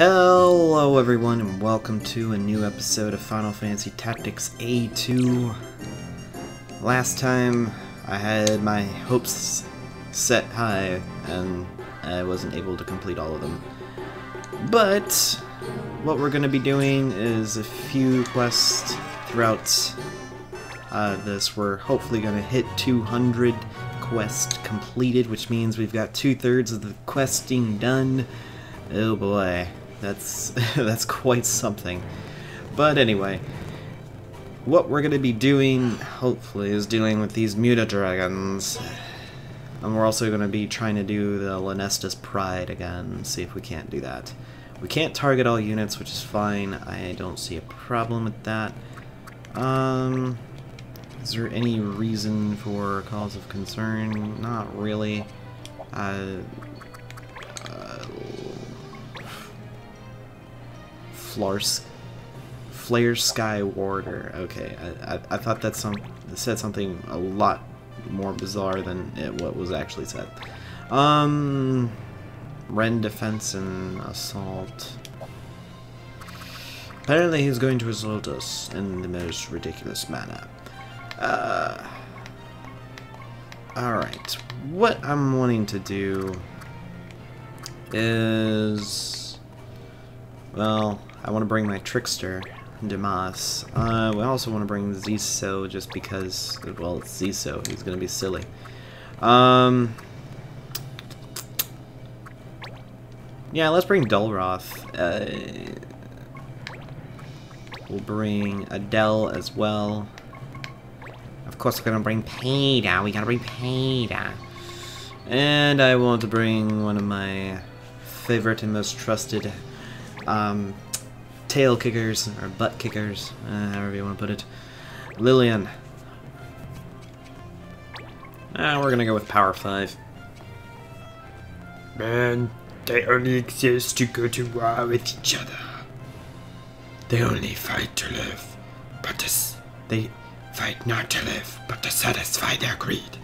Hello everyone and welcome to a new episode of Final Fantasy Tactics A2. Last time I had my hopes set high and I wasn't able to complete all of them. But what we're going to be doing is a few quests throughout this. We're hopefully going to hit 200 quests completed, which means we've got 2/3 of the questing done. Oh boy, that's quite something. But anyway, what we're going to be doing, hopefully, is dealing with these Muta-Dragons. And we're also going to be trying to do the Lanesta's Pride again, see if we can't do that. We can't target all units, which is fine. I don't see a problem with that. Is there any reason for cause of concern? Not really. Flare Sky Warder. Okay, I thought that said something a lot more bizarre than what was actually said. Ren Defense and Assault. Apparently he's going to assault us in the most ridiculous manner. Alright, what I'm wanting to do is, well, I want to bring my Trickster, Demas. We also want to bring Ziso just because, well, it's Ziso, he's going to be silly. Yeah, let's bring Dulroth. We'll bring Adele as well. Of course, we're gonna bring Peter. We gotta bring Peter. And I want to bring one of my favorite and most trusted tail kickers, or butt kickers, however you want to put it, Lillian. We're gonna go with Power 5. Man, they only exist to go to war with each other. They only fight to live, but they fight not to live, but to satisfy their greed.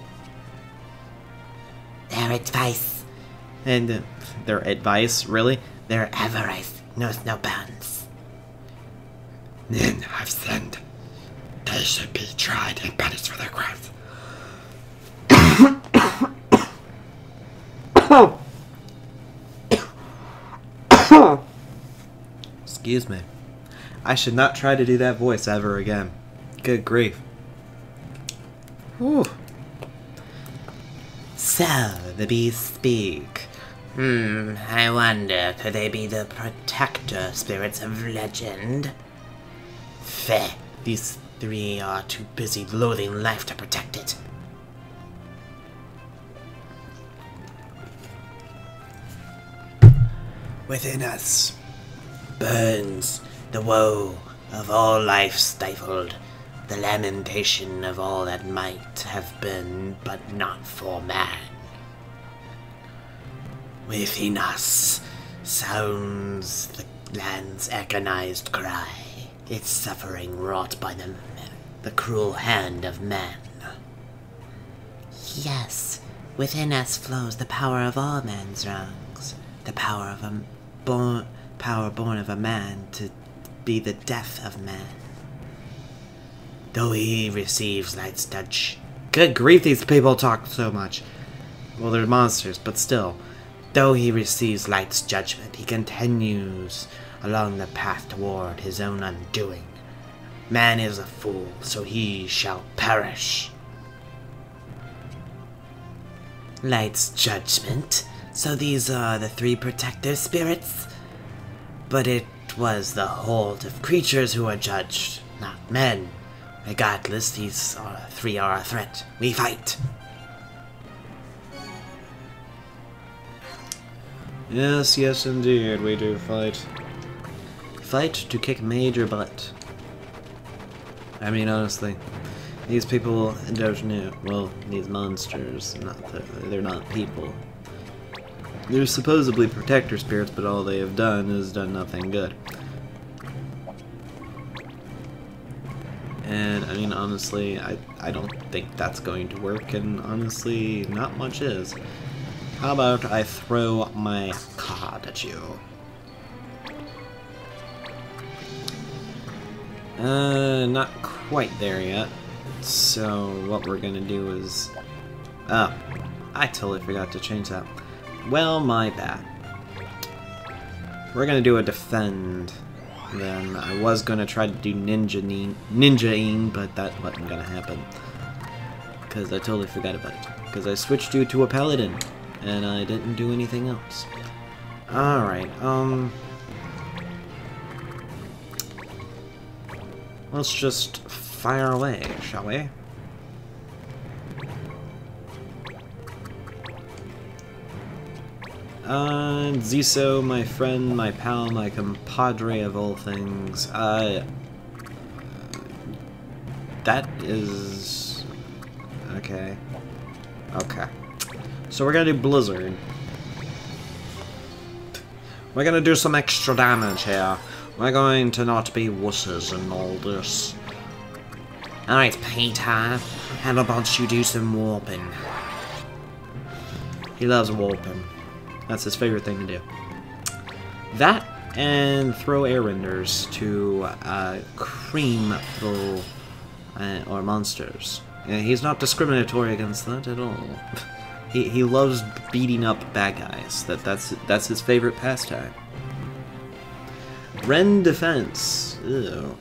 Their advice. And their advice, really? Their avarice knows no bounds. Men have sinned. They should be tried and punished for their crimes. Excuse me. I should not try to do that voice ever again. Good grief. Whew. So, the bees speak. I wonder, could they be the protector spirits of legend? Feh, these three are too busy loathing life to protect it. Within us burns the woe of all life stifled, the lamentation of all that might have been, but not for man. Within us sounds the land's agonized cry, its suffering wrought by the cruel hand of man. Yes, within us flows the power of all man's wrongs, the power of power born of a man to be the death of man. Though he receives light's touch. Good grief, these people talk so much. Well, they're monsters, but still. Though he receives light's judgment, he continues along the path toward his own undoing. Man is a fool, so he shall perish. Light's judgment? So these are the three protector spirits? But it was the horde of creatures who are judged, not men. Regardless, these three are a threat. We fight. Yes, yes indeed, we do fight. Fight to kick major butt. I mean, honestly, these people don't know, well, these monsters, they're not people. They're supposedly protector spirits, but all they have done is done nothing good. And, I mean, honestly, I don't think that's going to work, and honestly, not much is. How about I throw my card at you? Not quite there yet. So what we're gonna do is... Oh, I totally forgot to change that. Well, my bad. We're gonna do a defend. Then I was gonna try to do ninja-ing, but that wasn't gonna happen. Because I totally forgot about it. Because I switched you to a paladin, and I didn't do anything else. Alright, let's just fire away, shall we? Ziso, my friend, my pal, my compadre of all things, that is... okay. Okay. So we're gonna do Blizzard. We're gonna do some extra damage here. We're going to not be wusses and all this. Alright, Peter. How about you do some warping? He loves warping. That's his favorite thing to do. That, and throw air renders to cream people or monsters. And he's not discriminatory against that at all. He loves beating up bad guys. That's his favorite pastime. Ren defense. Ew.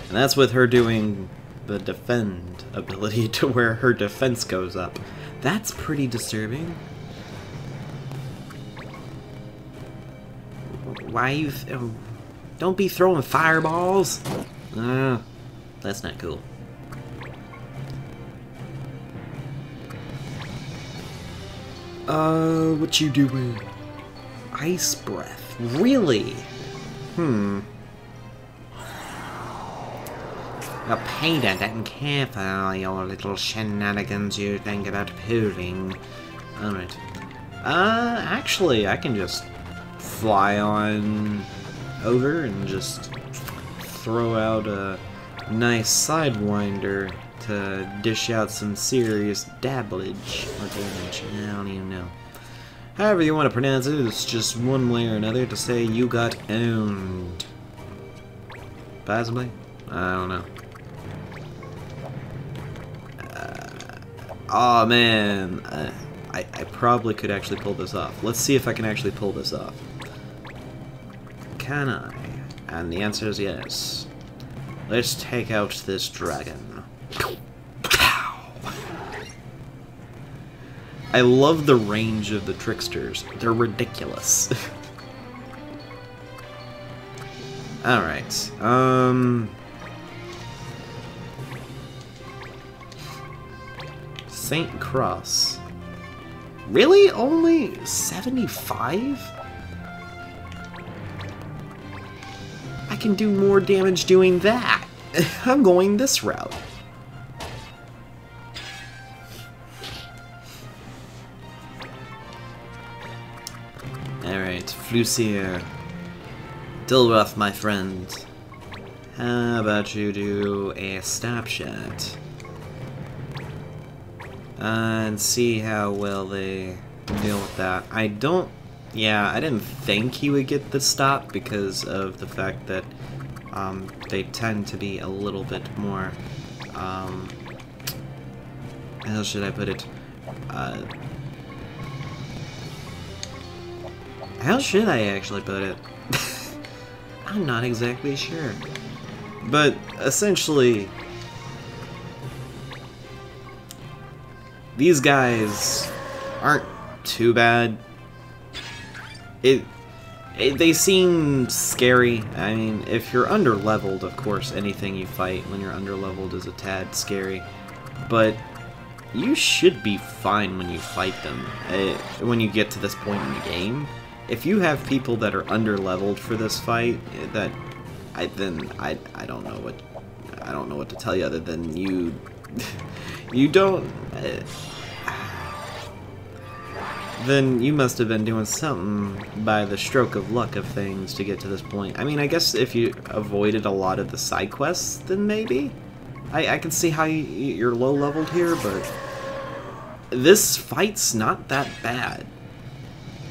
And that's with her doing the defend ability to where her defense goes up. That's pretty disturbing. Why you... don't be throwing fireballs! That's not cool. What you doing? Ice breath. Really? Well, Peter didn't care for all your little shenanigans you think about pooling. Alright. Actually, I can just fly on over and just throw out a nice sidewinder to dish out some serious dabblage or damage. I don't even know. However you want to pronounce it, it's just one way or another to say you got owned. Possibly? I don't know. Oh man, I probably could actually pull this off. Let's see if I can actually pull this off. Can I? And the answer is yes. Let's take out this dragon. I love the range of the tricksters. They're ridiculous. Alright, Saint Cross. Really? Only 75? I can do more damage doing that. I'm going this route. Alright, Flucier. Dilroth, my friend. How about you do a stop shot? And see how well they deal with that. I didn't think he would get the stop because of the fact that they tend to be a little bit more, how should I put it? How should I actually put it? I'm not exactly sure. But essentially, these guys aren't too bad. They seem scary. I mean, if you're under-leveled, of course, anything you fight when you're under-leveled is a tad scary. But you should be fine when you fight them, when you get to this point in the game. If you have people that are under-leveled for this fight, I don't know what to tell you other than you don't. Then you must have been doing something by the stroke of luck of things to get to this point. I mean, I guess if you avoided a lot of the side quests, then maybe. I can see how you're low-leveled here, but this fight's not that bad.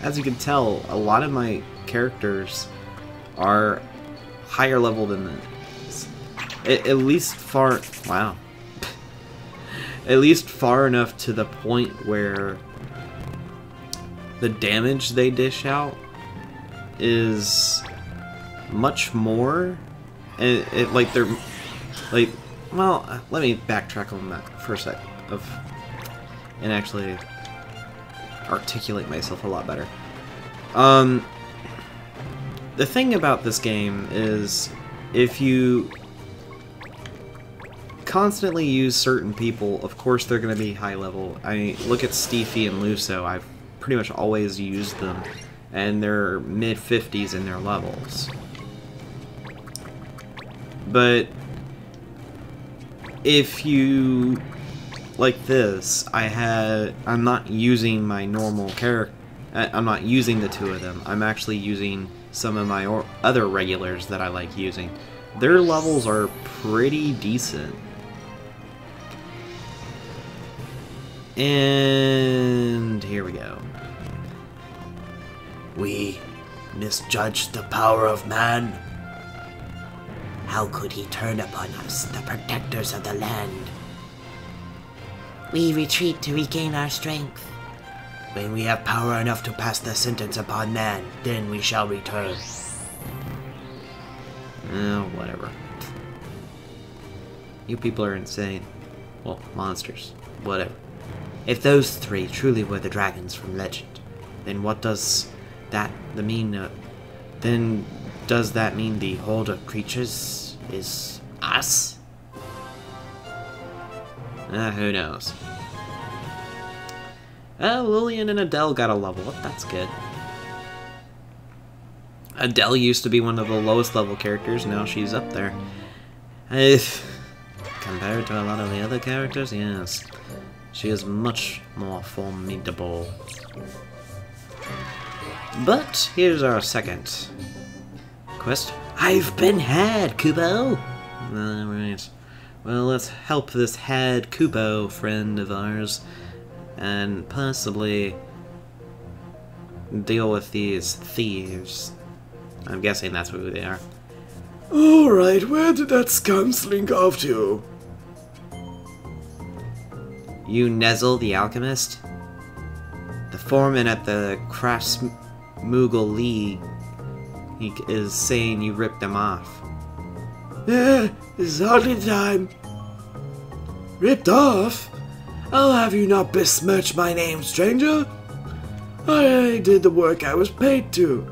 As you can tell, a lot of my characters are higher level than this. At least far... Wow. At least far enough to the point where the damage they dish out is much more. And like they're... Like, well, let me backtrack on that for a sec. And actually articulate myself a lot better. The thing about this game is if you constantly use certain people, of course they're going to be high level. I mean, look at Steefy and Luso. I've pretty much always used them, and they're mid-50s in their levels. But if you like this, I'm not using my normal character. I'm not using the two of them. I'm actually using some of my other regulars that I like using. Their levels are pretty decent. And here we go. We misjudged the power of man. How could he turn upon us, the protectors of the land? We retreat to regain our strength. When we have power enough to pass the sentence upon man, then we shall return. Whatever. You people are insane. Well, monsters. Whatever. If those three truly were the dragons from legend, then what does that mean? Then does that mean the horde of creatures is us? Who knows? Lillian and Adele got a level up. That's good. Adele used to be one of the lowest level characters. Now she's up there. Compared to a lot of the other characters, yes. She is much more formidable. But here's our second quest. I've been had, Kubo! Alright. Well, let's help this had Kubo friend of ours and possibly deal with these thieves. I'm guessing that's who they are. Alright, where did that scum slink off to? You Nezel the Alchemist? The foreman at the Crash Moogle League is saying you ripped them off. This is hardly the time. Ripped off? I'll have you not besmirch my name, stranger. I did the work I was paid to.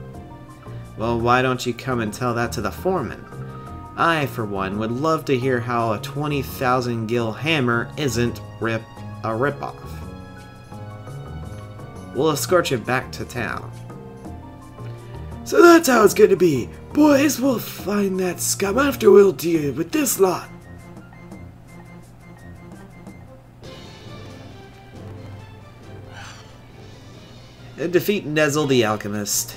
Well, why don't you come and tell that to the foreman? I, for one, would love to hear how a 20,000 gil hammer isn't a ripoff. We'll escort you back to town. So that's how it's gonna be. Boys, we'll find that scum after we'll deal with this lot. Defeat Nezel the Alchemist.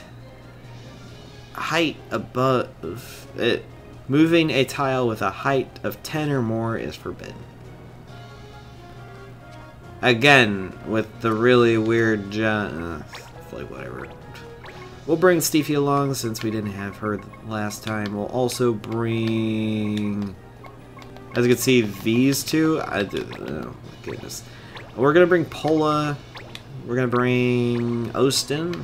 Height above it. Moving a tile with a height of 10 or more is forbidden. Again, with the really weird like whatever. We'll bring Steefy along since we didn't have her last time. We'll also bring, as you can see, these two. Oh my goodness. We're gonna bring Pola. We're gonna bring Ostin.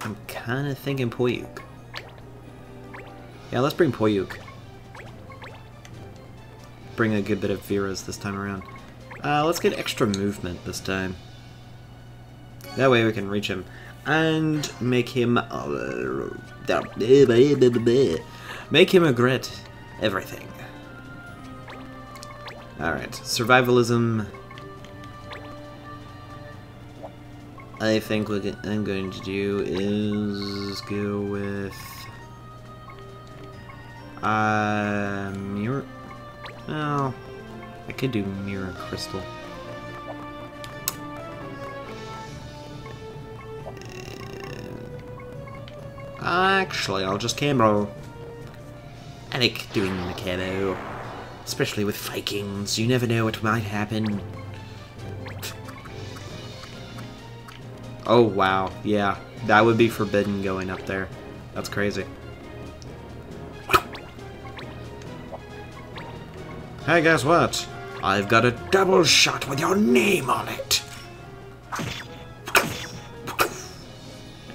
I'm kind of thinking Poyuk. Yeah, let's bring Poyuk. Bring a good bit of Vera's this time around. Let's get extra movement this time. That way we can reach him and make him regret everything. All right, survivalism. I think what I'm going to do is go with mirror. Oh, I could do mirror crystal. Actually, I'll just camo. I like doing the camo, especially with Vikings. You never know what might happen. Oh wow, yeah. That would be forbidden going up there. That's crazy. Hey, guess what? I've got a double shot with your name on it.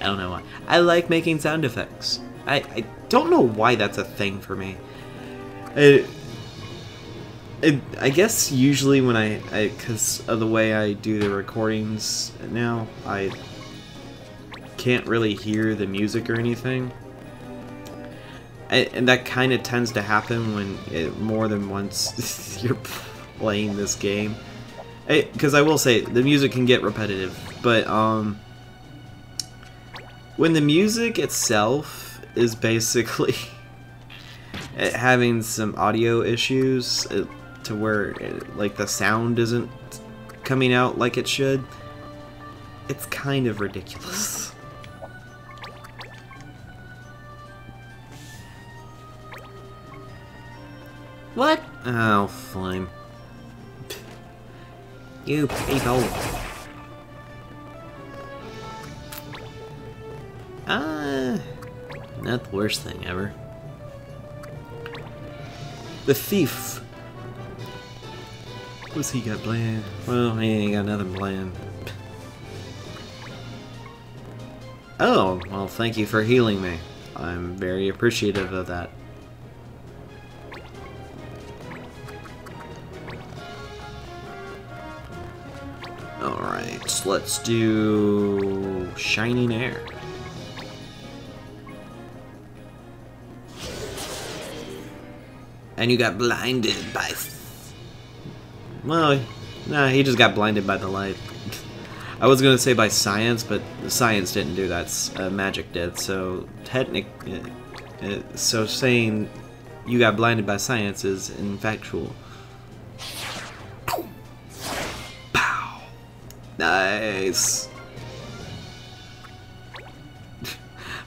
I don't know why. I like making sound effects. I don't know why that's a thing for me. I guess usually when because of the way I do the recordings now, I can't really hear the music or anything. And that kind of tends to happen when more than once you're playing this game. Because I will say, the music can get repetitive, but when the music itself is basically having some audio issues to where like the sound isn't coming out like it should, it's kind of ridiculous. What? Oh, fine. You people. Not the worst thing ever. The thief. What's he got planned? Well, he ain't got nothing planned. Oh, well, thank you for healing me. I'm very appreciative of that. Alright, let's do Shining Air. And you got blinded by... Well, nah, he just got blinded by the light. I was gonna say by science, but science didn't do that. Magic did, so so saying you got blinded by science is infactual. Pow! Nice!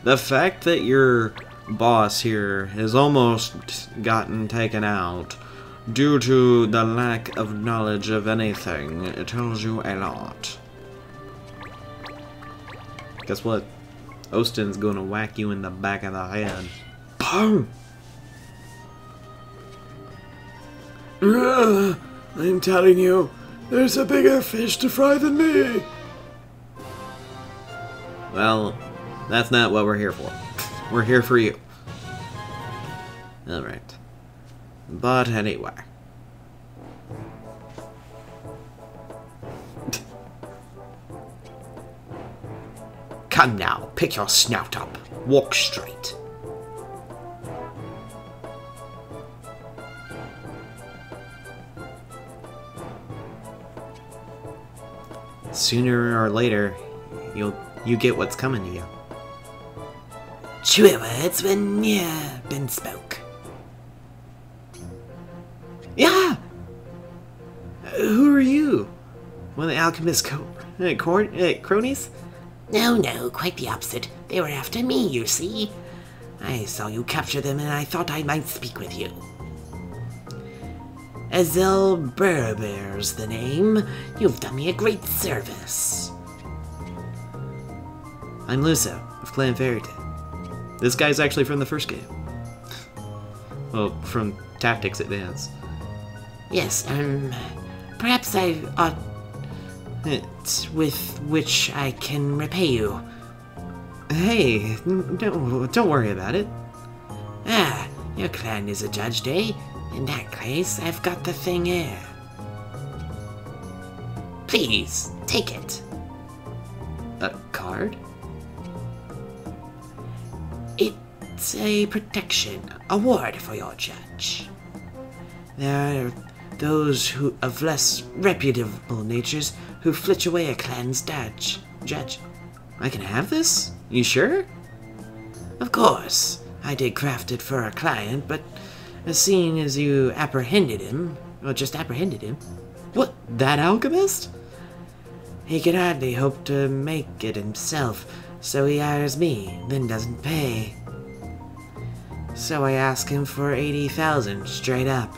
The fact that your boss here has almost gotten taken out due to the lack of knowledge of anything, it tells you a lot. Guess what? Ostin's gonna whack you in the back of the head. Boom! I'm telling you, there's a bigger fish to fry than me! Well, that's not what we're here for. We're here for you. Alright. But anyway. Come now, pick your snout up. Walk straight. Sooner or later, you get what's coming to you. True words were ne'er been spoke. Yeah! Who are you? One of the alchemist's cronies? No, quite the opposite. They were after me, you see. I saw you capture them and I thought I might speak with you. Azel Berber's the name. You've done me a great service. I'm Luso, of Clan Fairytale. This guy's actually from the first game. Well, from Tactics Advance. Yes, perhaps I ought it with which I can repay you. Hey, don't worry about it. Ah, your clan is adjudged, eh? In that case, I've got the thing here. Please, take it. A card? It's a protection award for your judge. There are those who of less reputable natures who flitch away a clan's judge. I can have this? You sure? Of course. I did craft it for a client, but seeing as you apprehended him, or just apprehended him... What, that alchemist? He could hardly hope to make it himself, so he hires me, then doesn't pay. So I ask him for 80,000 straight up.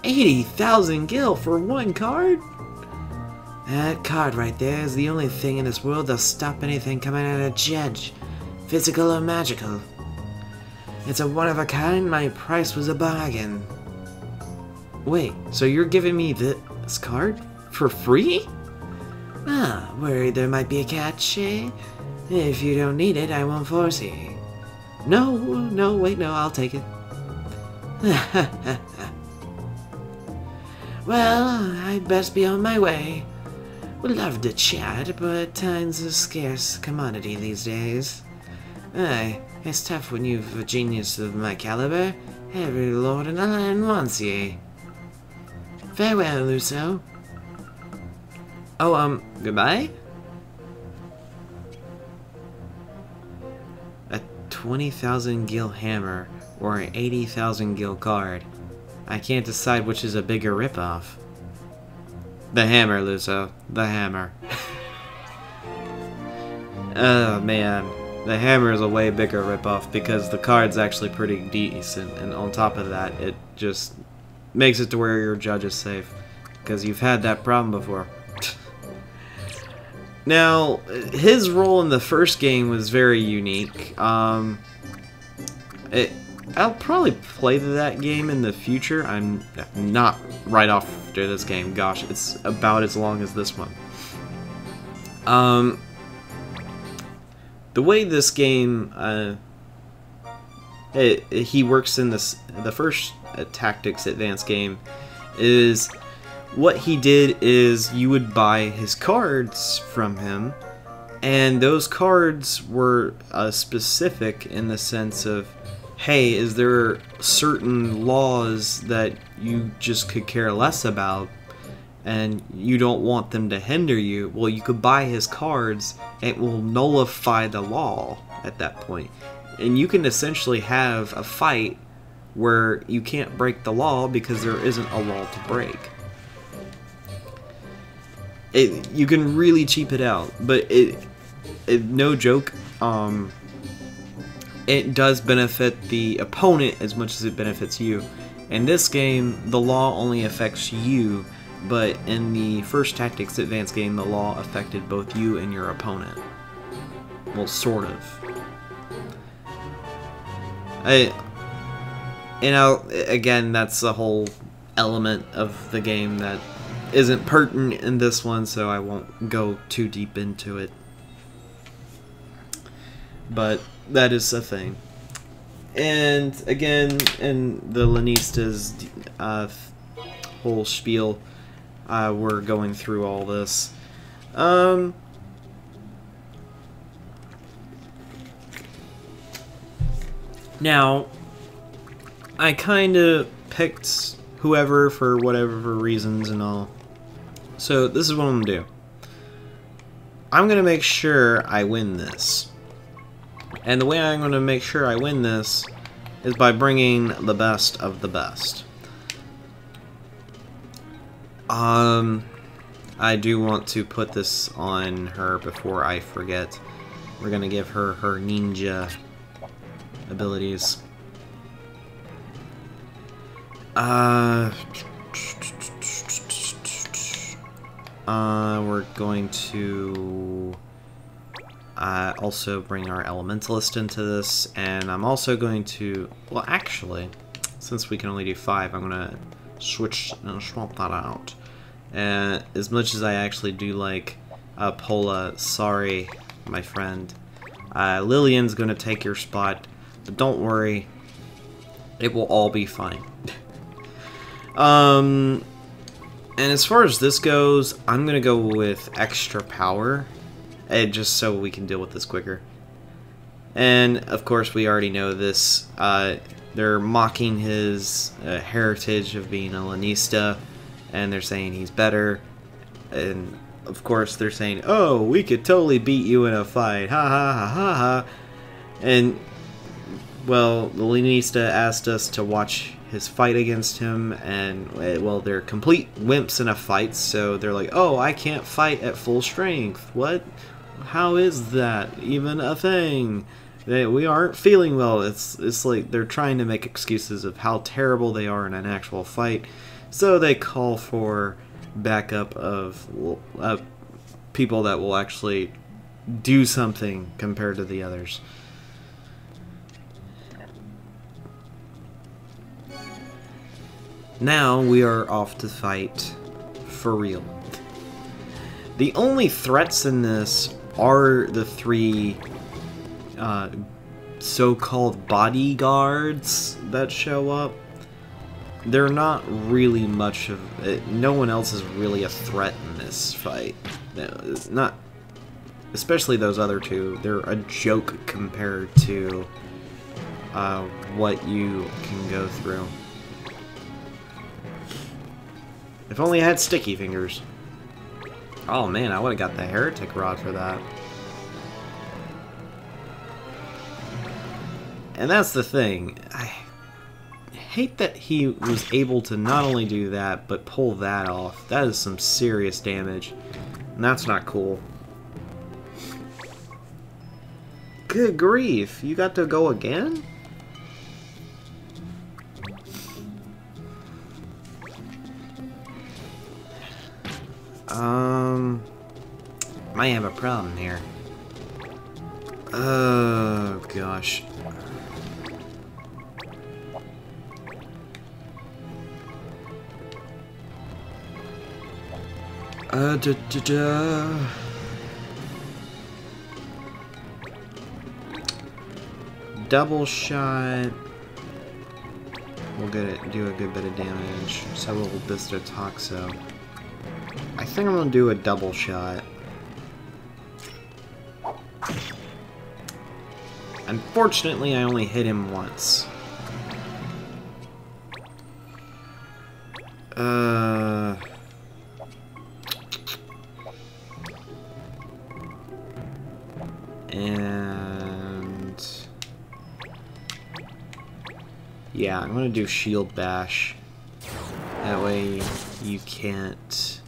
80,000 gil for one card? That card right there is the only thing in this world that'll stop anything coming out of Judge, physical or magical. It's a one-of-a-kind, my price was a bargain. Wait, so you're giving me this card? For free? Ah, worried there might be a catch, eh? If you don't need it, I won't force you. No, wait, no, I'll take it. Well, I'd best be on my way. Would love to chat, but time's a scarce commodity these days. Aye, it's tough when you've a genius of my caliber. Every lord in the land wants ye. Farewell, Luso. Oh, goodbye? A 20,000 gil hammer or an 80,000 gil card. I can't decide which is a bigger ripoff. The hammer, Luso. The hammer. Oh, man. The hammer is a way bigger ripoff because the card's actually pretty decent, and on top of that, it just makes it to where your judge is safe. Because you've had that problem before. Now, his role in the first game was very unique. I'll probably play that game in the future. I'm not right after this game. Gosh, it's about as long as this one. The way this game, he works in the first Tactics Advanced game is what he did is you would buy his cards from him, and those cards were specific in the sense of, hey, is there certain laws that you just could care less about and you don't want them to hinder you? Well, you could buy his cards, it will nullify the law at that point. And you can essentially have a fight where you can't break the law because there isn't a law to break. You can really cheap it out, but no joke, it does benefit the opponent as much as it benefits you. In this game, the law only affects you, but in the first Tactics Advanced game, the law affected both you and your opponent. Well, sort of. Again, that's the whole element of the game that isn't pertinent in this one, so I won't go too deep into it. But that is a thing. And again, in the Lannista's whole spiel, we're going through all this. Now, I kind of picked whoever for whatever reasons and all. So this is what I'm going to do. I'm going to make sure I win this. And the way I'm going to make sure I win this is by bringing the best of the best. I do want to put this on her before I forget. We're going to give her her ninja abilities. We're going to also bring our elementalist into this, and I'm also going to, well, actually, since we can only do 5, I'm gonna swap that out. And as much as I actually do like Pola, sorry, my friend, Lillian's gonna take your spot, but don't worry, it will all be fine. And as far as this goes, I'm gonna go with extra power, just so we can deal with this quicker. And of course, we already know this. They're mocking his heritage of being a Lanista, and they're saying he's better. And of course, they're saying, "Oh, we could totally beat you in a fight, ha ha ha ha ha." And well, the Lanista asked us to watch his fight against him, and well, they're complete wimps in a fight, so they're like, "Oh, I can't fight at full strength. What? How is that even a thing? We aren't feeling well." It's like they're trying to make excuses of how terrible they are in an actual fight, so they call for backup of people that will actually do something compared to the others. Now we are off to fight for real. The only threats in this are the three so-called bodyguards that show up. They're not really much of it. No one else is really a threat in this fight. Not, especially those other two. They're a joke compared to what you can go through. If only I had sticky fingers. Oh man, I would have got the heretic rod for that. And that's the thing. I hate that he was able to not only do that, but pull that off. That is some serious damage. And that's not cool. Good grief, you got to go again? Might have a problem here. Oh, gosh. Double shot. We'll get it. Do a good bit of damage. Several Bisto Toxo. I think I'm gonna do a double shot. Unfortunately, I only hit him once. And yeah, I'm gonna do Shield Bash. That way you can't.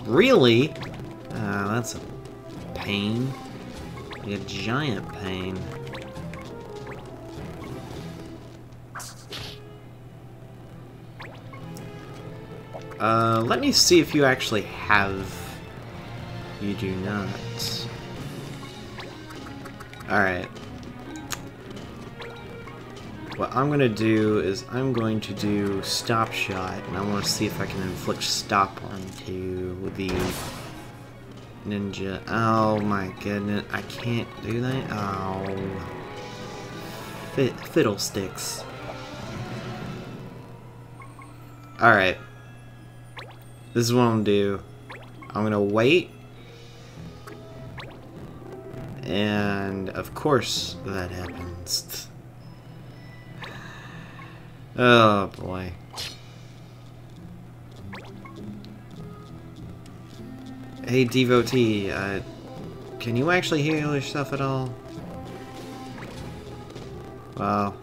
Really? That's a pain. Like a giant pain. Let me see if you actually have. You do not. Alright. What I'm gonna do is I'm going to do Stop Shot, and I want to see if I can inflict Stop onto the ninja. Oh my goodness, I can't do that. Oh. Fiddlesticks. Alright. This is what I'm gonna do. I'm gonna wait. And of course that happens. Oh boy. Hey devotee, can you actually heal yourself at all? Well,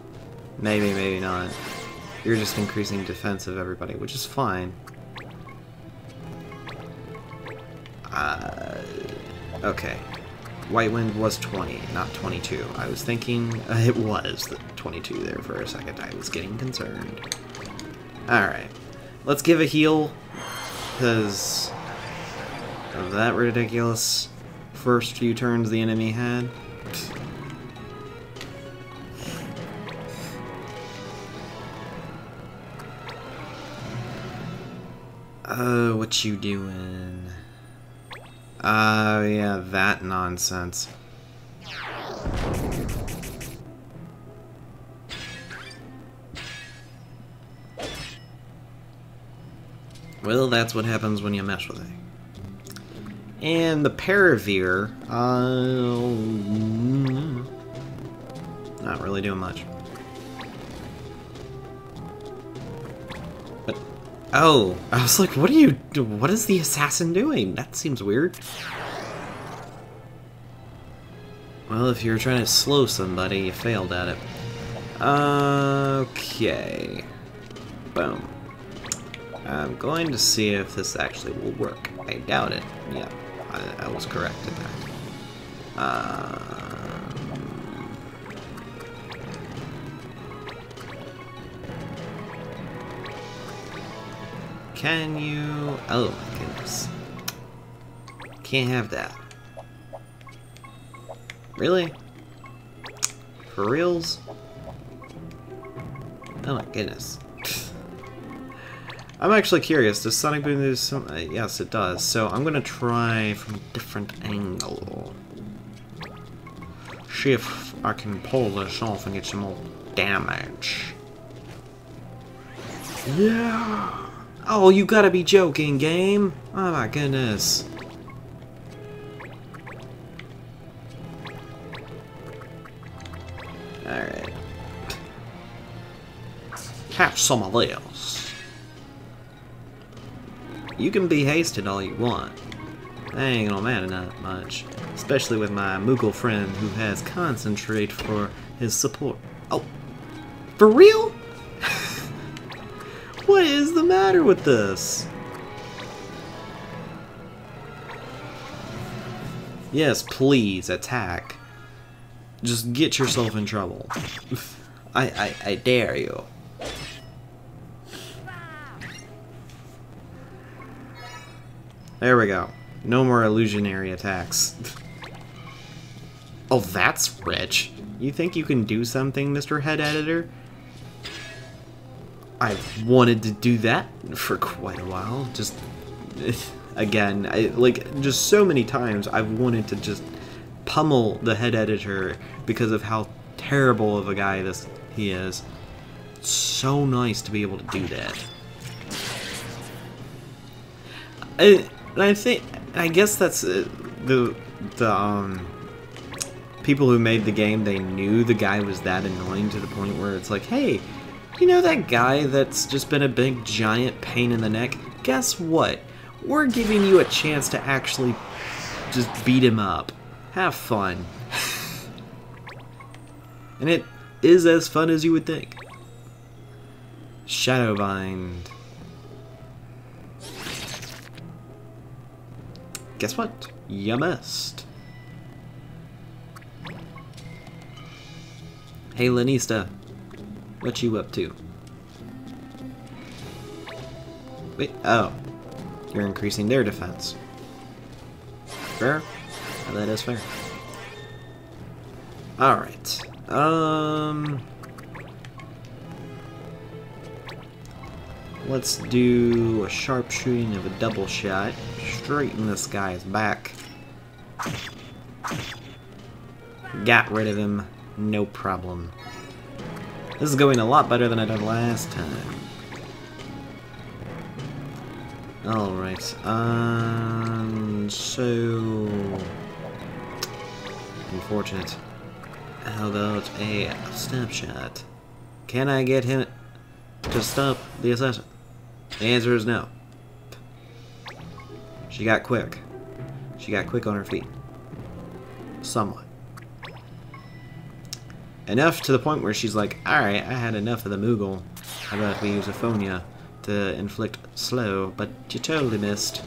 maybe, maybe not. You're just increasing defense of everybody, which is fine. Okay. White Wind was 20, not 22. I was thinking it was 22 there for a second. I was getting concerned. Alright. Let's give a heal, because of that ridiculous first few turns the enemy had. What you doing? Yeah, that nonsense. Well, that's what happens when you mess with it. And the Paravir, not really doing much. But, oh, I was like, what are you, what is the assassin doing? That seems weird. Well, if you're trying to slow somebody, you failed at it. Okay. Boom. I'm going to see if this actually will work. I doubt it. Yeah, I was correct in that. can you... Oh my goodness. Can't have that. Really? For reals? Oh my goodness. I'm actually curious, does Sonic Boom do some... yes, it does. So I'm gonna try from a different angle. See if I can pull this off and get some more damage. Yeah! Oh, you gotta be joking, game! Oh my goodness. Alright. Have some of this. You can be hasted all you want. That ain't gonna matter that much. Especially with my Moogle friend who has concentrate for his support. Oh! For real? What is the matter with this? Yes, please, attack. Just get yourself in trouble. I dare you. There we go. No more illusionary attacks. Oh, that's rich. You think you can do something, Mr. Head Editor? I've wanted to do that for quite a while. Just, again, just so many times I've wanted to just pummel the Head Editor because of how terrible of a guy he is. It's so nice to be able to do that. I guess that's the people who made the game, they knew the guy was that annoying to the point where it's like, hey, you know that guy that's just been a big giant pain in the neck? Guess what? We're giving you a chance to actually just beat him up. Have fun. And it is as fun as you would think. Shadowbind. Guess what? You missed. Hey Lanista, what you up to? Wait, oh. You're increasing their defense. Fair? Oh, that is fair. Alright. Let's do a sharpshooting of a double shot. Straight in this guy's back. Got rid of him. No problem. This is going a lot better than I did last time. Alright, so... unfortunate. How about a snapshot? Can I get him to stop the assassin? The answer is no. She got quick. She got quick on her feet. Somewhat. Enough to the point where she's like, alright, I had enough of the Moogle. How about we use Aphonia to inflict slow, but you totally missed.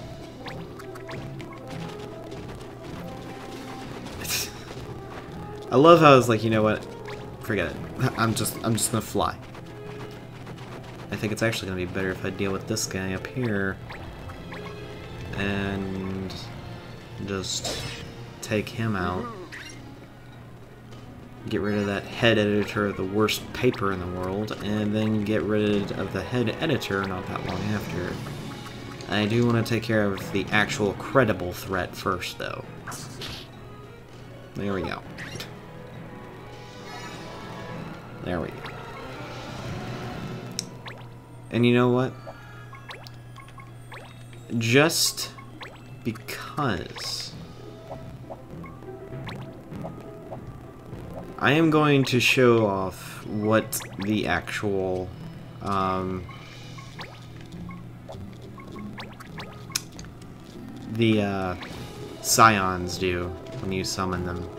I love how it's like, you know what? Forget it. I'm just gonna fly. I think it's actually gonna be better if I deal with this guy up here and just take him out. Get rid of that head editor of the worst paper in the world, and then get rid of the head editor not that long after. I do want to take care of the actual credible threat first, though. There we go. There we go. And you know what? Just because I am going to show off what the actual scions do when you summon them,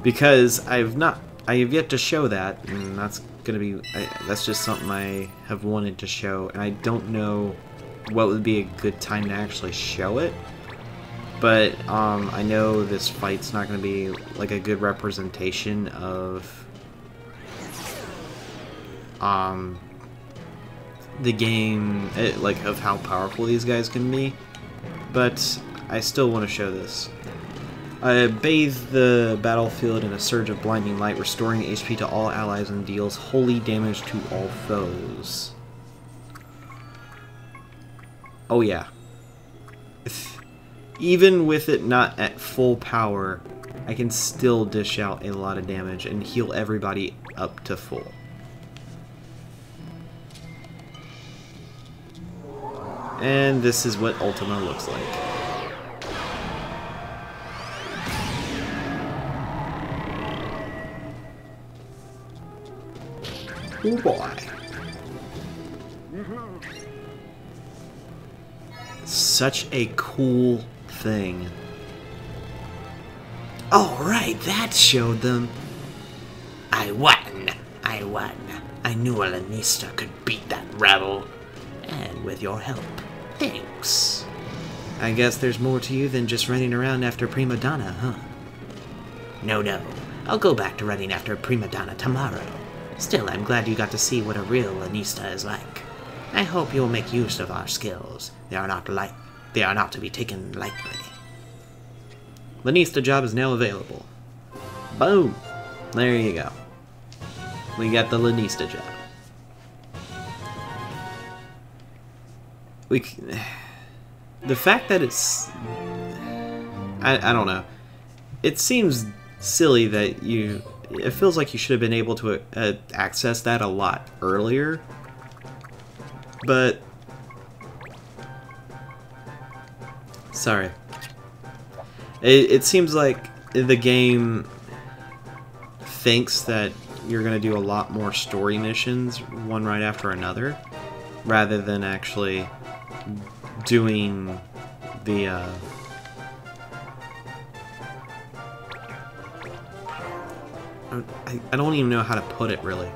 because I have yet to show that, and that's gonna be that's just something I have wanted to show, and I don't know what would be a good time to actually show it. But I know this fight's not going to be like a good representation of the game, like, of how powerful these guys can be, but I still want to show this. Bathe the battlefield in a surge of blinding light, restoring HP to all allies and deals holy damage to all foes. Oh yeah. Even with it not at full power, I can still dish out a lot of damage and heal everybody up to full. And this is what Ultima looks like. Oh boy. Such a cool thing. Alright, that showed them. I won. I knew a Lanista could beat that rabble. And with your help. Thanks. I guess there's more to you than just running around after Prima Donna, huh? No. I'll go back to running after Prima Donna tomorrow. Still, I'm glad you got to see what a real Lanista is like. I hope you'll make use of our skills. They are not to be taken lightly. Lanista job is now available. Boom! There you go. We got the Lanista job. The fact that it's... I don't know. It seems silly that you... It feels like you should have been able to access that a lot earlier. But... Sorry. It seems like the game thinks that you're going to do a lot more story missions, one right after another, rather than actually doing the... I don't even know how to put it, really.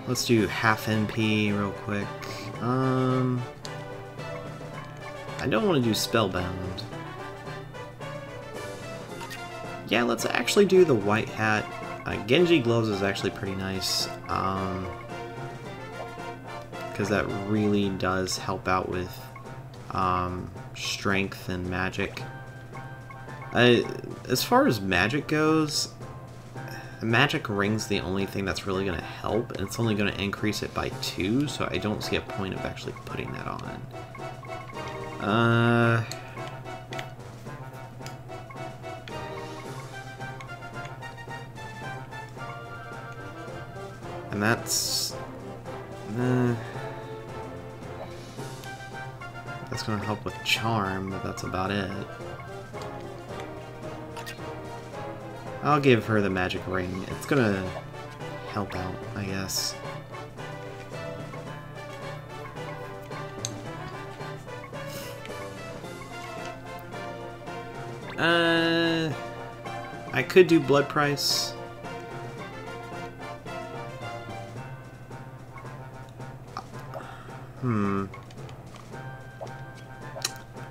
Let's do half NP real quick. I don't want to do Spellbound. Yeah, let's actually do the White Hat. Genji Gloves is actually pretty nice. Because that really does help out with strength and magic. As far as magic goes, magic ring's the only thing that's really going to help, and it's only going to increase it by 2, so I don't see a point of actually putting that on. And that's going to help with charm, but that's about it. I'll give her the magic ring. It's going to help out, I guess. I could do blood price.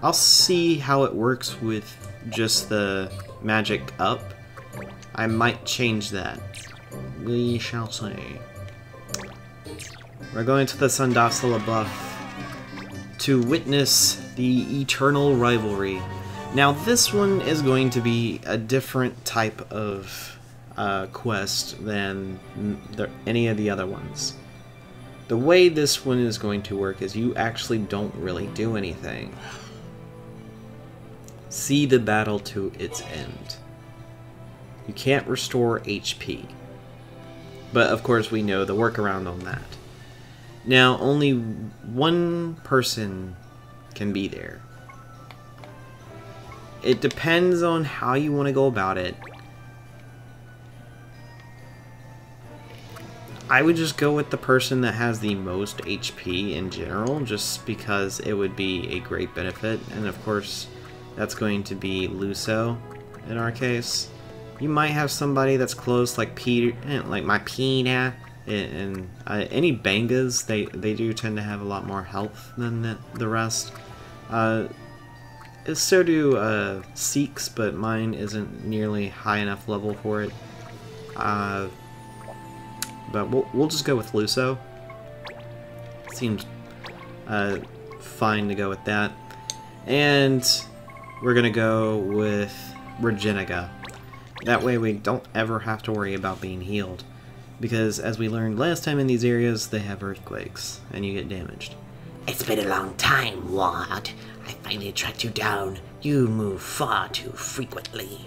I'll see how it works with just the magic up. I might change that. We shall see. We're going to the Sandasala buff to witness the eternal rivalry. Now this one is going to be a different type of quest than any of the other ones. The way this one is going to work is you actually don't really do anything. See the battle to its end. You can't restore HP. But of course we know the workaround on that. Now only one person can be there. It depends on how you want to go about it. I would just go with the person that has the most HP in general, just because it would be a great benefit. And of course, that's going to be Luso in our case. You might have somebody that's close, like Peter, like my Pina, and any Bangas. They do tend to have a lot more health than the rest. so do Seeks, but mine isn't nearly high enough level for it. But we'll just go with Luso. Seems fine to go with that. And we're gonna go with Regeniga. That way we don't ever have to worry about being healed. Because as we learned last time in these areas, they have earthquakes, and you get damaged. It's been a long time, Ward. I finally tracked you down. You move far too frequently.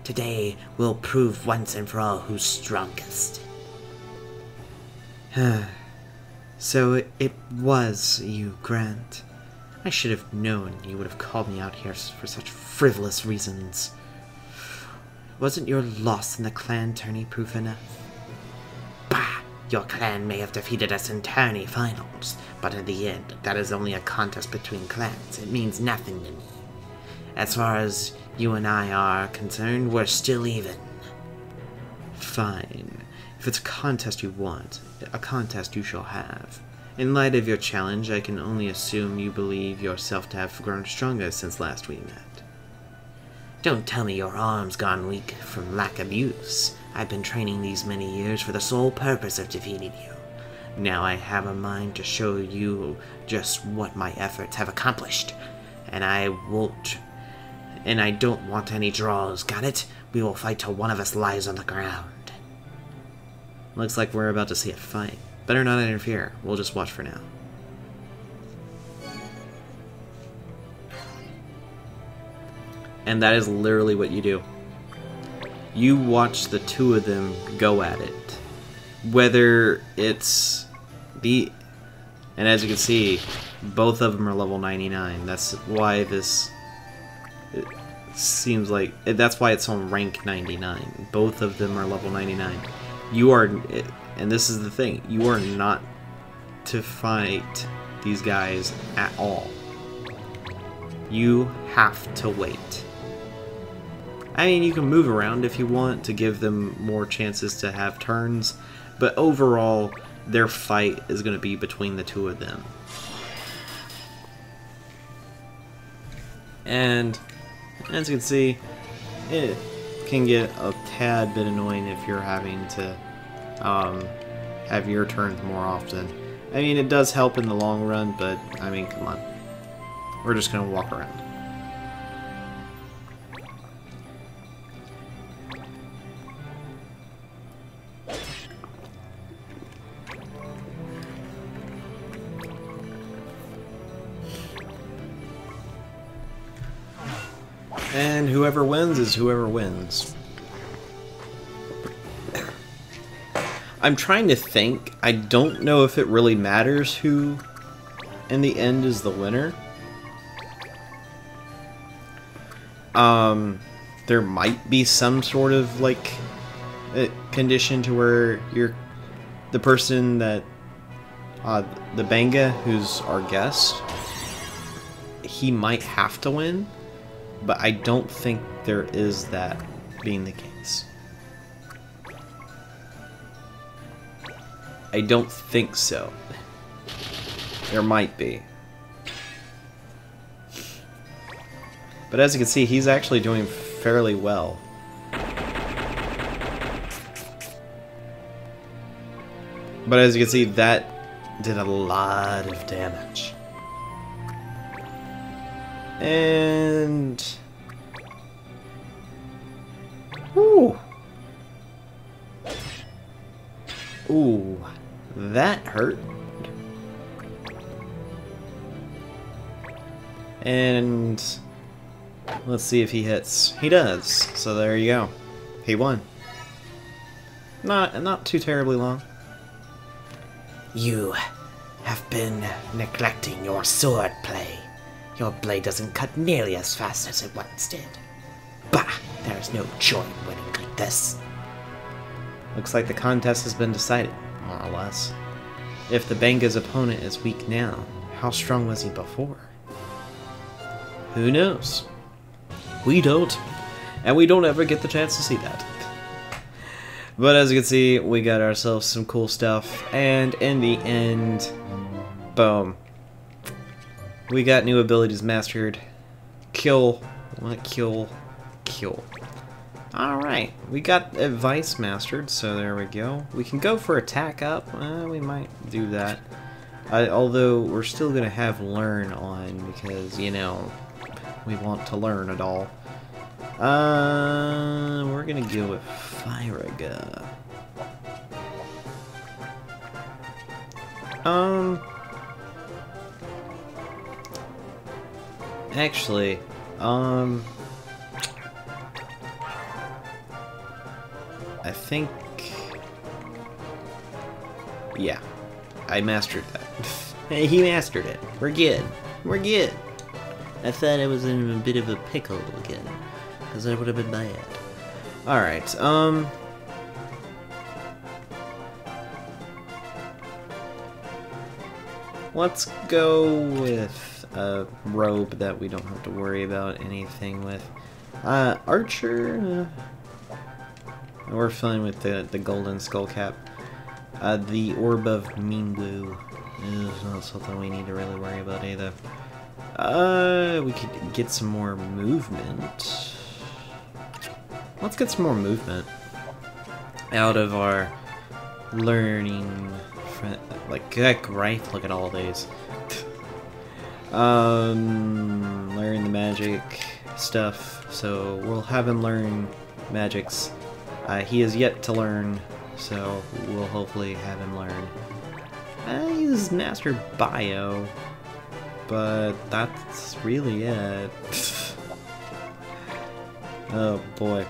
Today, we'll prove once and for all who's strongest. So it was you, Grant. I should have known you would have called me out here for such frivolous reasons. Wasn't your loss in the clan tourney proof enough? Bah! Your clan may have defeated us in tourney finals, but in the end, that is only a contest between clans. It means nothing to me. As far as you and I are concerned, we're still even. Fine. If it's a contest you want, a contest you shall have. In light of your challenge, I can only assume you believe yourself to have grown stronger since last we met. Don't tell me your arm's gone weak from lack of use. I've been training these many years for the sole purpose of defeating you. Now I have a mind to show you just what my efforts have accomplished. And I don't want any draws, got it? We will fight till one of us lies on the ground. Looks like we're about to see a fight. Better not interfere. We'll just watch for now. And that is literally what you do. You watch the two of them go at it. Whether it's and as you can see, both of them are level 99. That's why it seems like, that's why it's on rank 99. Both of them are level 99. You are, and this is the thing, you are not to fight these guys at all. You have to wait. I mean, you can move around if you want to give them more chances to have turns, but overall, their fight is going to be between the two of them. And as you can see, it can get a tad bit annoying if you're having to have your turns more often. I mean, it does help in the long run, but I mean, come on. We're just going to walk around. And whoever wins is whoever wins. I'm trying to think. I don't know if it really matters who in the end is the winner. There might be some sort of like condition to where the person that the Banga, who's our guest, he might have to win, but I don't think there is that being the case. I don't think so. There might be. But as you can see, he's actually doing fairly well. But as you can see, that did a lot of damage. And... Ooh. Ooh. That hurt. And... let's see if he hits. He does. So there you go. He won. Not too terribly long. You have been neglecting your sword play. Your blade doesn't cut nearly as fast as it once did. Bah! There is no joy in winning like this. Looks like the contest has been decided, more or less. If the Banga's opponent is weak now, how strong was he before? Who knows? We don't. And we don't ever get the chance to see that. But as you can see, we got ourselves some cool stuff. And in the end, boom. We got new abilities mastered. Kill. What? Kill. Kill. Alright, we got advice mastered, so there we go. We can go for attack up. We might do that. Although, we're still going to have learn on, because, you know, we want to learn it all. We're going to go with Firaga. Actually, I think, yeah, I mastered that. He mastered it. We're good. We're good. I thought I was in a bit of a pickle again, because that would have been bad. Alright, let's go with a robe that we don't have to worry about anything with. Archer, we're fine with the golden skull cap. The orb of Minwu is not something we need to really worry about either. We could get some more movement. Let's get some more movement out of our learning. Like, heck, right? Look at all these. Learn the magic stuff. So we'll have him learn magics. He has yet to learn, so we'll hopefully have him learn. He's mastered bio, but that's really it. Oh boy.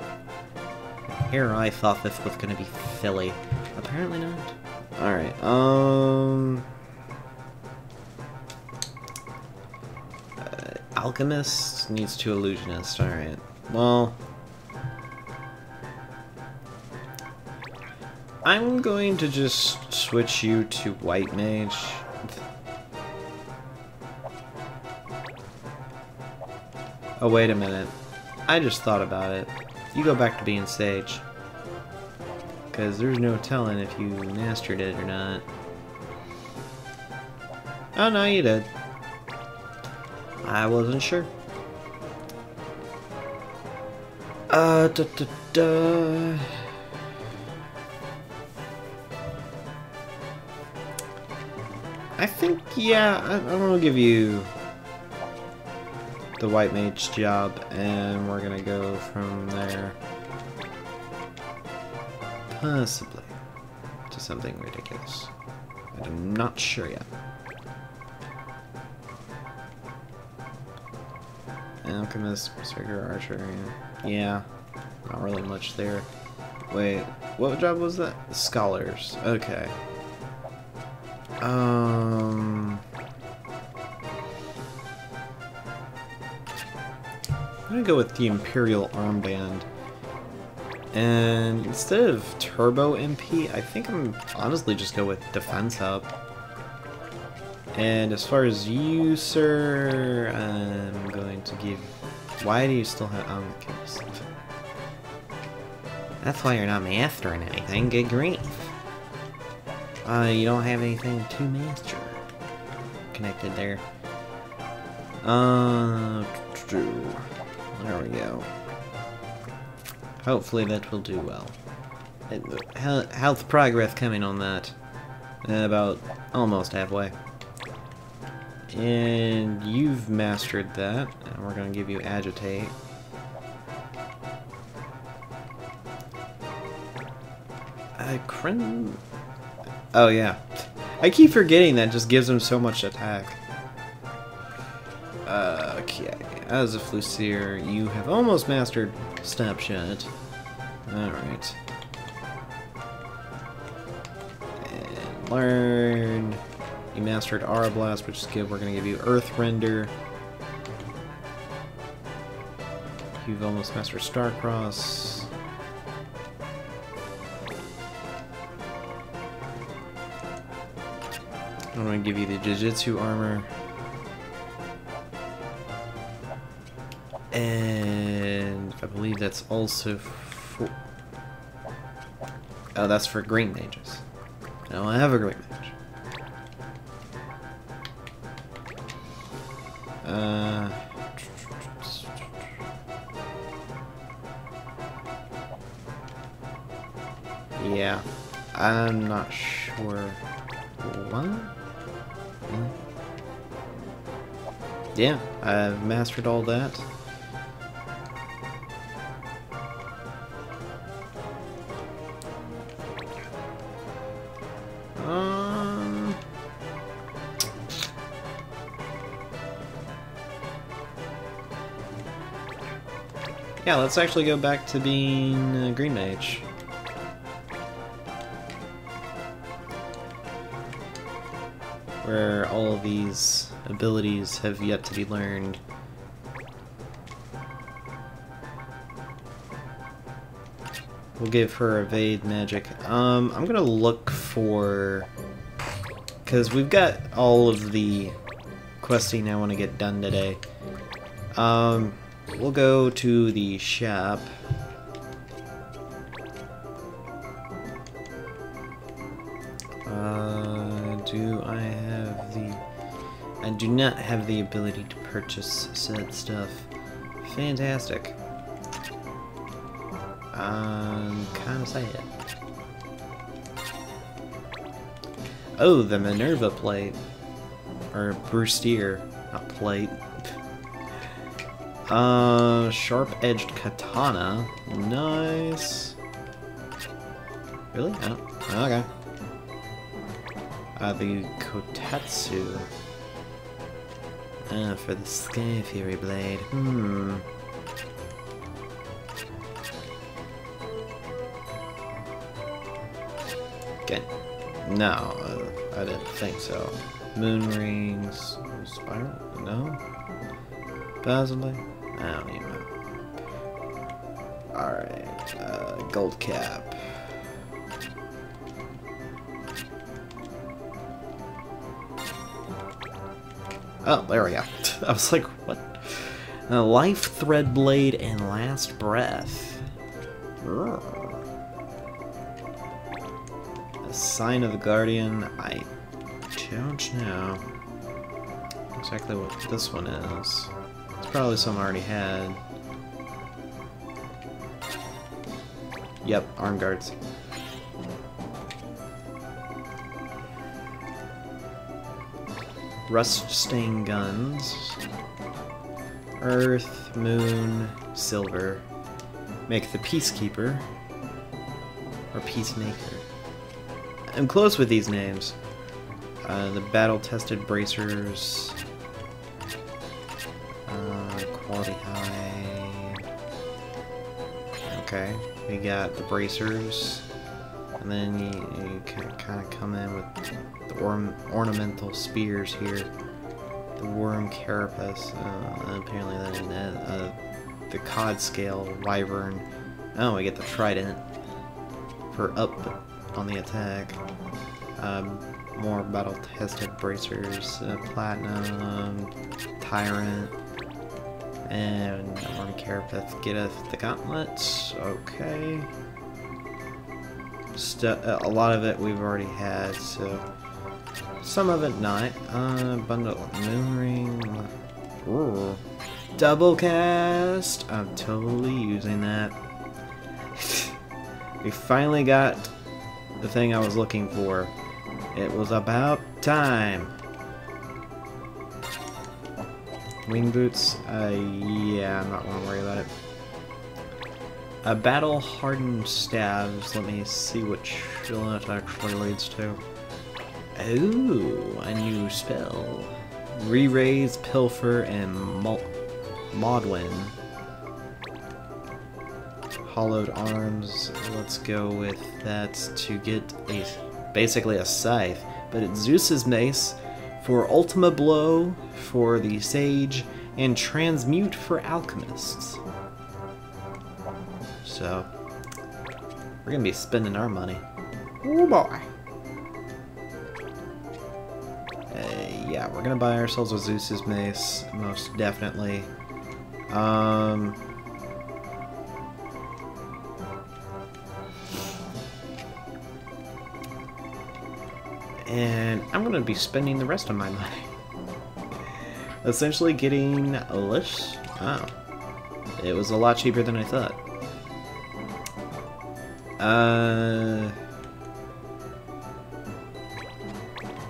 Here I thought this was gonna be silly. Apparently not. Alright, Alchemist needs to Illusionist, alright. Well, I'm going to just switch you to White Mage. Oh, wait a minute. I just thought about it. You go back to being Sage. Because there's no telling if you mastered it or not. Oh, no, you did. I wasn't sure. I think, yeah, I'm gonna give you the White Mage job, and we're gonna go from there. Possibly to something ridiculous. I'm not sure yet. Alchemist, Berserker, Archer, yeah, not really much there. Wait, what job was that? Scholars, okay. I'm gonna go with the Imperial Armband. And instead of Turbo MP, I think I'm honestly just go with Defense Up. And as far as you, sir, I'm going to give... Why do you still have... Oh, okay. That's why you're not mastering anything, good grief. You don't have anything to master. Connected there. There we go. Hopefully that will do well. Health progress coming on that. About almost halfway. And you've mastered that. And we're going to give you Agitate. Oh yeah. I keep forgetting that just gives him so much attack. Okay. As a Flucier, you have almost mastered Snapshot. Alright. And learn. You mastered Aura Blast, which is good. We're going to give you Earth Render. You've almost mastered Starcross. I'm going to give you the Jiu-Jitsu armor. And I believe that's also for... Oh, that's for green mages. I don't have a green mage. Yeah, I'm not sure. What? Really? Yeah, I've mastered all that. Yeah, let's actually go back to being Green Mage. Where all of these abilities have yet to be learned. We'll give her Evade Magic. I'm gonna look for... because we've got all of the questing I want to get done today. We'll go to the shop. Do I have the... I do not have the ability to purchase said stuff. Fantastic. I'm kind of sad. Oh, the Minerva plate. Or Brewster, not plate. Sharp-edged katana. Nice. Really? Oh, okay. The Kotetsu. For the Sky Fury blade. Okay. No, I didn't think so. Moon rings. Spiral? No? Possibly? I don't even know. Alright, gold cap. Oh, there we go. I was like, what? Life Thread Blade and Last Breath. A Sign of the Guardian. I don't know exactly what this one is. It's probably something I already had. Yep, arm guards. Rust-stained guns. Earth, moon, silver. Make the Peacekeeper. Or Peacemaker. I'm close with these names. The battle-tested bracers. Quality high. Okay, we got the bracers. And then you kind of come in with the ornamental spears here. The worm carapace, apparently that isn't it. The cod scale wyvern. Oh, we get the trident for up on the attack. More battle-tested bracers, platinum, tyrant, and worm carapace getteth the gauntlets. Okay. A lot of it we've already had, so some of it not. Bundle of moon ring. Ooh. Double cast. I'm totally using that. We finally got the thing I was looking for. It was about time. Wing boots. Yeah, I'm not gonna worry about it. Battle-hardened stabs. Let me see which that actually leads to. Ooh, a new spell. Re-raise, Pilfer, and Maudwin. Hollowed arms. Let's go with that to get basically a scythe. But it's Zeus's mace for Ultima Blow for the Sage and Transmute for Alchemists. So, we're gonna be spending our money. Oh boy. Yeah, we're gonna buy ourselves a Zeus's mace, most definitely. And I'm gonna be spending the rest of my money. Essentially getting this. Oh. It was a lot cheaper than I thought.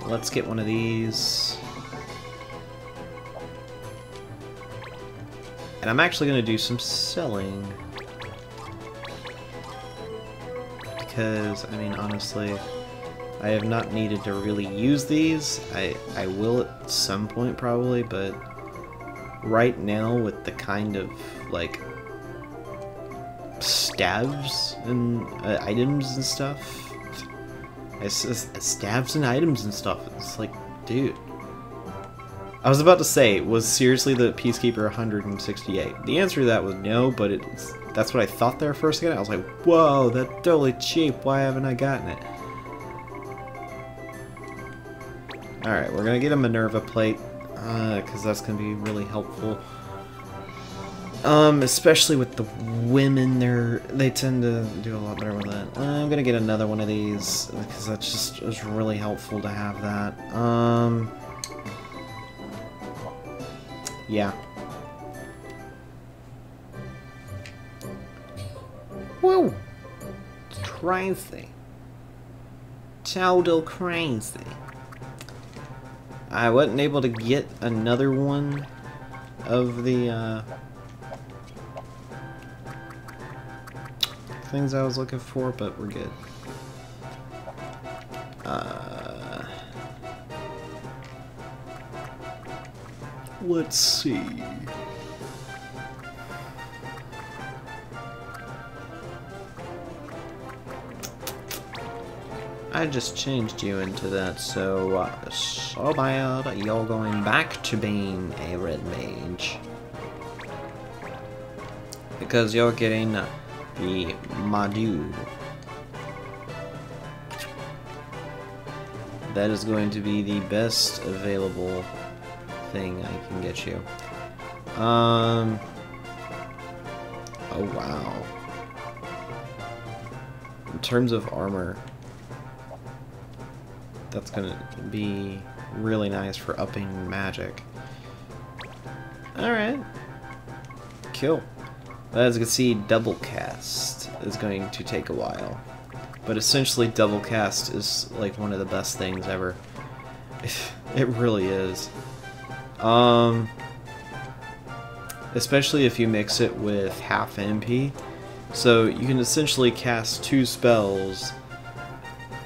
Let's get one of these. And I'm actually going to do some selling. Because, I mean, honestly, I have not needed to really use these. I will at some point probably, but right now with the kind of, like, stabs and items and stuff, stabs and items and stuff, it's like, dude. I was about to say, was seriously the Peacekeeper 168? The answer to that was no, but that's what I thought there for a second. I was like, whoa, that's totally cheap. Why haven't I gotten it? Alright, we're going to get a Minerva plate, because that's going to be really helpful. Especially with the women, they tend to do a lot better with that. I'm going to get another one of these, because that just is really helpful to have that. Yeah. Whoa! It's crazy. Total crazy. I wasn't able to get another one of the things I was looking for, but we're good. Let's see. I just changed you into that, so bad, you're going back to being a red mage. Because you're getting the module. That is going to be the best available thing I can get you. Oh wow. In terms of armor, that's gonna be really nice for upping magic. Alright. Cool. As you can see, double cast is going to take a while. But essentially double cast is like one of the best things ever. It really is. Especially if you mix it with half MP. So you can essentially cast 2 spells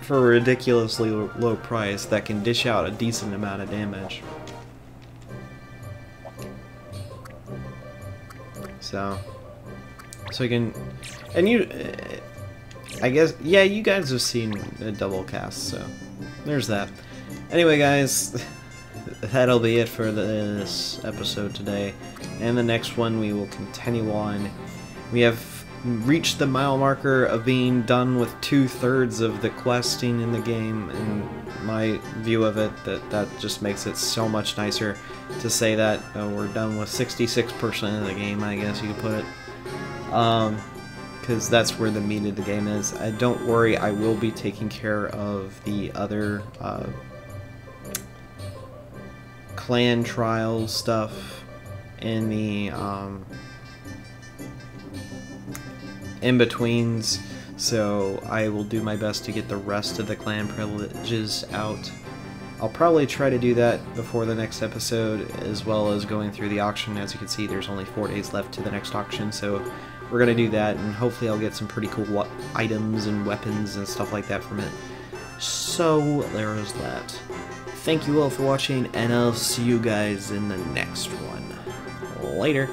for a ridiculously low price that can dish out a decent amount of damage. So you can, and you, I guess, yeah, you guys have seen a double cast, so there's that. Anyway, guys, that'll be it for this episode today. And the next one we will continue on. We have reached the mile marker of being done with 2/3 of the questing in the game, and my view of it, that just makes it so much nicer to say that we're done with 66% of the game, I guess you could put it. Because that's where the meat of the game is. Don't worry, I will be taking care of the other clan trials stuff in the in-betweens, so I will do my best to get the rest of the clan privileges out. I'll probably try to do that before the next episode, as well as going through the auction. As you can see, there's only 4 days left to the next auction, so we're going to do that, and hopefully I'll get some pretty cool items and weapons and stuff like that from it. So, there is that. Thank you all for watching, and I'll see you guys in the next one. Later.